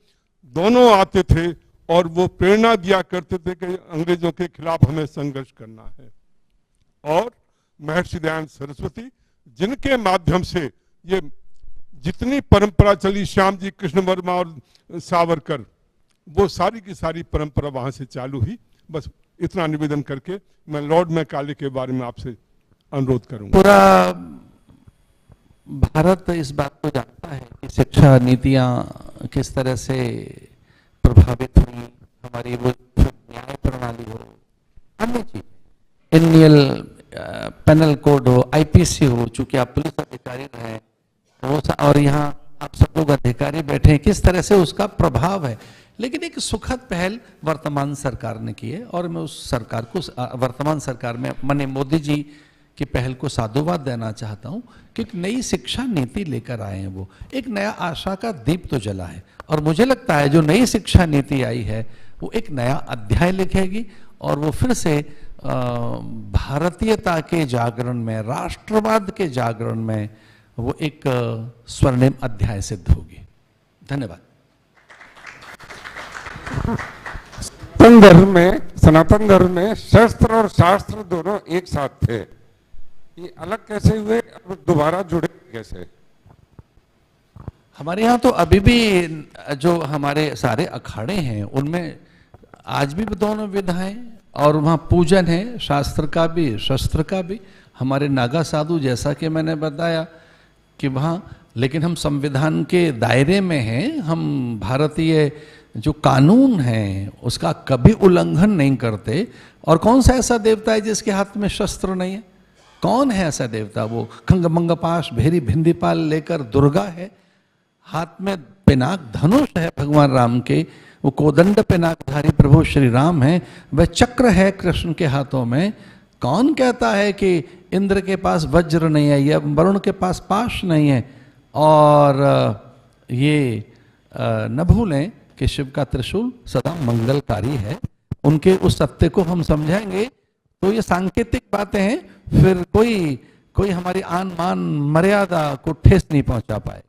दोनों आते थे और वो प्रेरणा दिया करते थे कि अंग्रेजों के खिलाफ हमें संघर्ष करना है। और महर्षि दयानंद सरस्वती जिनके माध्यम से ये जितनी परंपरा चली, श्याम जी कृष्ण वर्मा और सावरकर, वो सारी की सारी परंपरा वहां से चालू हुई। बस इतना निवेदन करके मैं लॉर्ड मैकाले के बारे में आपसे अनुरोध करूंगा। पूरा भारत इस बात को जानता है कि शिक्षा नीतियां किस तरह से प्रभावित हुई, हमारी वो न्याय प्रणाली हो, अन्य चीज, इंडियन पेनल कोड हो, आईपीसी हो, चूंकि आप पुलिस अधिकारी रहे वो, और यहाँ आप सब लोग अधिकारी बैठे हैं, किस तरह से उसका प्रभाव है। लेकिन एक सुखद पहल वर्तमान सरकार ने की है और मैं उस सरकार को, वर्तमान सरकार में माननीय मोदी जी की पहल को साधुवाद देना चाहता हूं कि एक नई शिक्षा नीति लेकर आए हैं। वो एक नया आशा का दीप तो जला है और मुझे लगता है जो नई शिक्षा नीति आई है वो एक नया अध्याय लिखेगी और वो फिर से भारतीयता के जागरण में, राष्ट्रवाद के जागरण में वो एक स्वर्णिम अध्याय सिद्ध होगी। धन्यवाद। सनातन धर्म में शस्त्र और शास्त्र दोनों एक साथ थे, ये अलग कैसे हुए, अब दोबारा जुड़े कैसे? हमारे यहाँ तो अभी भी जो हमारे सारे अखाड़े हैं उनमें आज भी दोनों विधाएं और वहाँ पूजन है, शास्त्र का भी शस्त्र का भी। हमारे नागा साधु, जैसा कि मैंने बताया कि वहाँ, लेकिन हम संविधान के दायरे में हैं, हम भारतीय जो कानून है उसका कभी उल्लंघन नहीं करते। और कौन सा ऐसा देवता है जिसके हाथ में शस्त्र नहीं है? कौन है ऐसा देवता? वो खंग मंग पाश भेरी भिंडीपाल लेकर दुर्गा है, हाथ में पिनाक धनुष है भगवान राम के, वो कोदंड पिनाकधारी प्रभु श्री राम है, वह चक्र है कृष्ण के हाथों में। कौन कहता है कि इंद्र के पास वज्र नहीं है या वरुण के पास पाश नहीं है? और ये न भूलें कि शिव का त्रिशूल सदा मंगलकारी है। उनके उस सत्य को हम समझेंगे तो ये सांकेतिक बातें हैं, फिर कोई हमारी आन मान मर्यादा को ठेस नहीं पहुंचा पाए।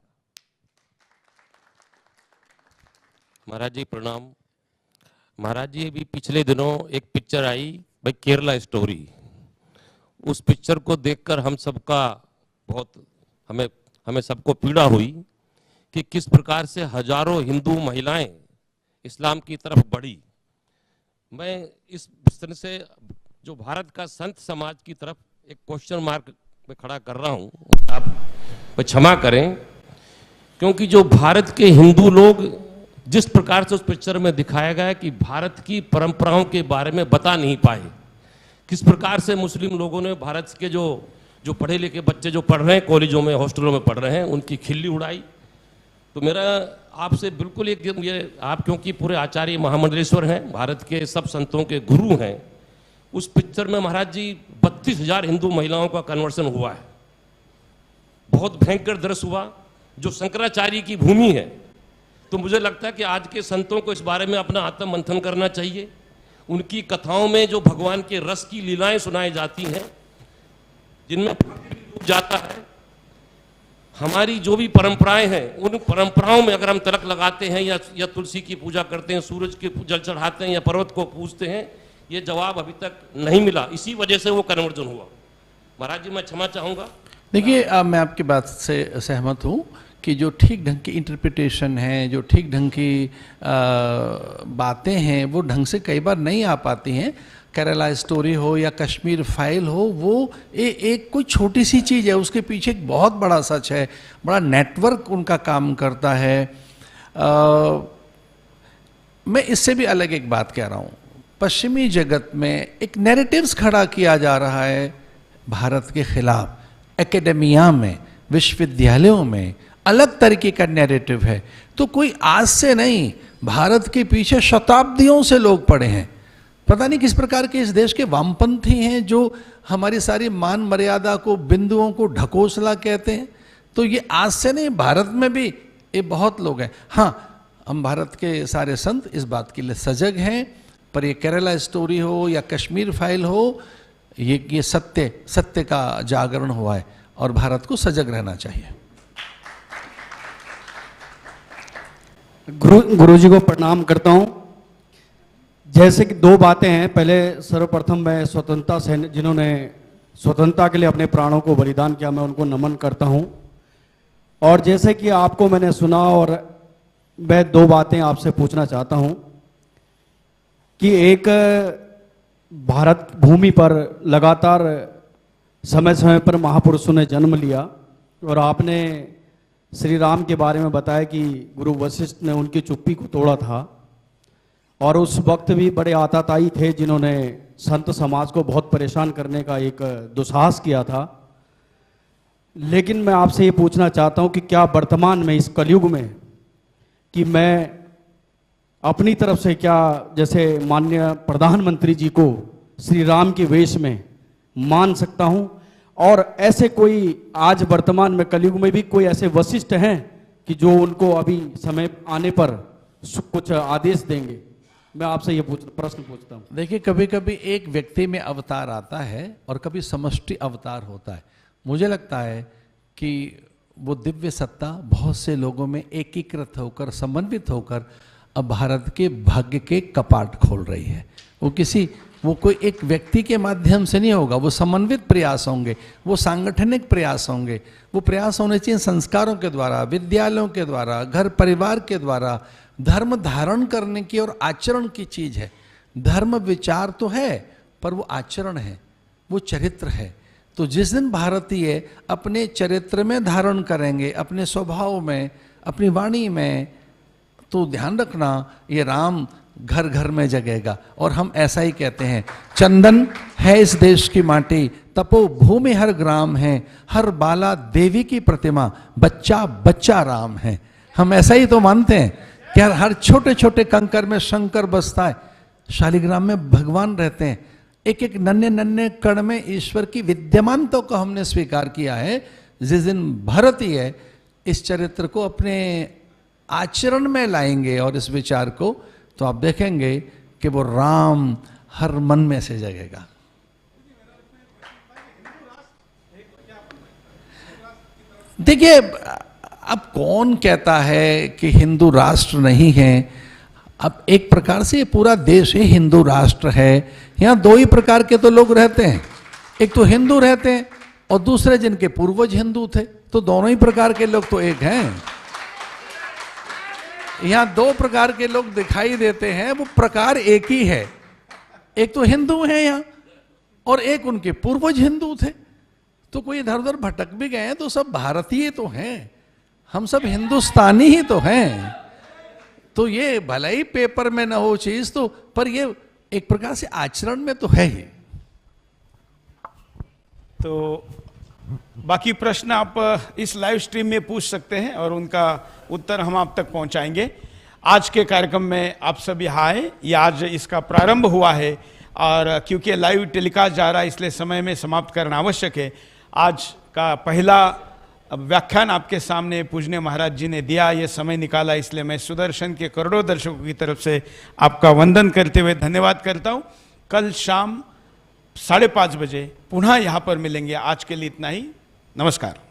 महाराज जी प्रणाम। महाराज जी अभी पिछले दिनों एक पिक्चर आई भाई, केरला स्टोरी। उस पिक्चर को देखकर हम सबका बहुत हमें सबको पीड़ा हुई कि किस प्रकार से हजारों हिंदू महिलाएं इस्लाम की तरफ बढ़ी। मैं इस तरह से जो भारत का संत समाज की तरफ एक क्वेश्चन मार्क पे खड़ा कर रहा हूं, आप क्षमा करें, क्योंकि जो भारत के हिंदू लोग जिस प्रकार से उस पिक्चर में दिखाया गया कि भारत की परंपराओं के बारे में बता नहीं पाए, किस प्रकार से मुस्लिम लोगों ने भारत के जो पढ़े लिखे बच्चे जो पढ़ रहे हैं, कॉलेजों में हॉस्टलों में पढ़ रहे हैं, उनकी खिल्ली उड़ाई। तो मेरा आपसे बिल्कुल एकदम ये आप क्योंकि पूरे आचार्य महामंडलेश्वर हैं, भारत के सब संतों के गुरु हैं, उस पिक्चर में महाराज जी 32,000 हिंदू महिलाओं का कन्वर्सन हुआ है। बहुत भयंकर दृश्य हुआ जो शंकराचार्य की भूमि है। तो मुझे लगता है कि आज के संतों को इस बारे में अपना आत्म मंथन करना चाहिए। उनकी कथाओं में जो भगवान के रस की लीलाएं सुनाई जाती हैं, जिनमें डूब जाता है, हमारी जो भी परंपराएं हैं, उन परंपराओं में अगर हम तिलक लगाते हैं या तुलसी की पूजा करते हैं, सूरज के जल चढ़ाते हैं या पर्वत को पूजते हैं, ये जवाब अभी तक नहीं मिला। इसी वजह से वो कन्वर्जन हुआ। महाराज जी मैं क्षमा चाहूँगा। देखिए मैं आपकी बात से सहमत हूँ कि जो ठीक ढंग की इंटरप्रिटेशन है, जो ठीक ढंग की बातें हैं, वो ढंग से कई बार नहीं आ पाती हैं। केरला स्टोरी हो या कश्मीर फाइल हो, वो एक कोई छोटी सी चीज़ है, उसके पीछे एक बहुत बड़ा सच है, बड़ा नेटवर्क उनका काम करता है। मैं इससे भी अलग एक बात कह रहा हूँ। पश्चिमी जगत में एक नैरेटिव्स खड़ा किया जा रहा है भारत के खिलाफ। एकेडमिया में, विश्वविद्यालयों में अलग तरीके का नैरेटिव है। तो कोई आज से नहीं, भारत के पीछे शताब्दियों से लोग पड़े हैं। पता नहीं किस प्रकार के इस देश के वामपंथी हैं जो हमारी सारी मान मर्यादा को, बिंदुओं को ढकोसला कहते हैं। तो ये आज से नहीं, भारत में भी ये बहुत लोग हैं। हाँ, हम भारत के सारे संत इस बात के लिए सजग हैं, पर ये केरला स्टोरी हो या कश्मीर फाइल हो, ये सत्य का जागरण हुआ है और भारत को सजग रहना चाहिए। गुरु जी को प्रणाम करता हूँ। जैसे कि दो बातें हैं। पहले सर्वप्रथम मैं स्वतंत्रता सैनिक जिन्होंने स्वतंत्रता के लिए अपने प्राणों को बलिदान किया, मैं उनको नमन करता हूँ। और जैसे कि आपको मैंने सुना, और मैं दो बातें आपसे पूछना चाहता हूँ कि एक, भारत भूमि पर लगातार समय समय पर महापुरुषों ने जन्म लिया, और आपने श्री राम के बारे में बताया कि गुरु वशिष्ठ ने उनकी चुप्पी को तोड़ा था, और उस वक्त भी बड़े आताताई थे जिन्होंने संत समाज को बहुत परेशान करने का एक दुस्साहस किया था। लेकिन मैं आपसे ये पूछना चाहता हूँ कि क्या वर्तमान में इस कलयुग में कि मैं अपनी तरफ से क्या, जैसे माननीय प्रधानमंत्री जी को श्री राम के वेश में मान सकता हूँ, और ऐसे कोई आज वर्तमान में कलयुग में भी कोई ऐसे वशिष्ठ हैं कि जो उनको अभी समय आने पर कुछ आदेश देंगे? मैं आपसे ये प्रश्न पूछता हूँ। देखिए, कभी कभी एक व्यक्ति में अवतार आता है और कभी समष्टि अवतार होता है। मुझे लगता है कि वो दिव्य सत्ता बहुत से लोगों में एकीकृत होकर, समन्वित होकर अब भारत के भाग्य के कपाट खोल रही है। वो कोई एक व्यक्ति के माध्यम से नहीं होगा, वो समन्वित प्रयास होंगे, वो सांगठनिक प्रयास होंगे। वो प्रयास होने चाहिए संस्कारों के द्वारा, विद्यालयों के द्वारा, घर परिवार के द्वारा। धर्म धारण करने की और आचरण की चीज है। धर्म विचार तो है, पर वो आचरण है, वो चरित्र है। तो जिस दिन भारतीय अपने चरित्र में धारण करेंगे, अपने स्वभाव में, अपनी वाणी में, तो ध्यान रखना ये राम घर घर में जगेगा। और हम ऐसा ही कहते हैं, चंदन है इस देश की माटी, तपो भूमि हर ग्राम है, हर बाला देवी की प्रतिमा, बच्चा बच्चा राम है। हम ऐसा ही तो मानते हैं कि हर छोटे छोटे कंकर में शंकर बसता है, शालिग्राम में भगवान रहते हैं। एक एक नन्हे नन्हे कण में ईश्वर की विद्यमानता को हमने स्वीकार किया है। जिस दिन भारतीय इस चरित्र को अपने आचरण में लाएंगे और इस विचार को, तो आप देखेंगे कि वो राम हर मन में से जगेगा। देखिए, अब कौन कहता है कि हिंदू राष्ट्र नहीं है? अब एक प्रकार से ये पूरा देश ही हिंदू राष्ट्र है। यहाँ दो ही प्रकार के तो लोग रहते हैं, एक तो हिंदू रहते हैं और दूसरे जिनके पूर्वज हिंदू थे। तो दोनों ही प्रकार के लोग तो एक हैं। यहाँ दो प्रकार के लोग दिखाई देते हैं, वो प्रकार एक ही है। एक तो हिंदू है यहाँ, और एक उनके पूर्वज हिंदू थे। तो कोई इधर उधर भटक भी गए हैं तो सब भारतीय तो हैं, हम सब हिंदुस्तानी ही तो हैं। तो ये भले ही पेपर में ना हो चीज, तो पर ये एक प्रकार से आचरण में तो है ही। तो बाकी प्रश्न आप इस लाइव स्ट्रीम में पूछ सकते हैं और उनका उत्तर हम आप तक पहुंचाएंगे। आज के कार्यक्रम में आप सभी आए, ये आज इसका प्रारंभ हुआ है और क्योंकि लाइव टेलीकास्ट जा रहा है इसलिए समय में समाप्त करना आवश्यक है। आज का पहला व्याख्यान आपके सामने पूजनीय महाराज जी ने दिया, ये समय निकाला, इसलिए मैं सुदर्शन के करोड़ों दर्शकों की तरफ से आपका वंदन करते हुए धन्यवाद करता हूँ। कल शाम 5:30 बजे पुनः यहाँ पर मिलेंगे। आज के लिए इतना ही, नमस्कार।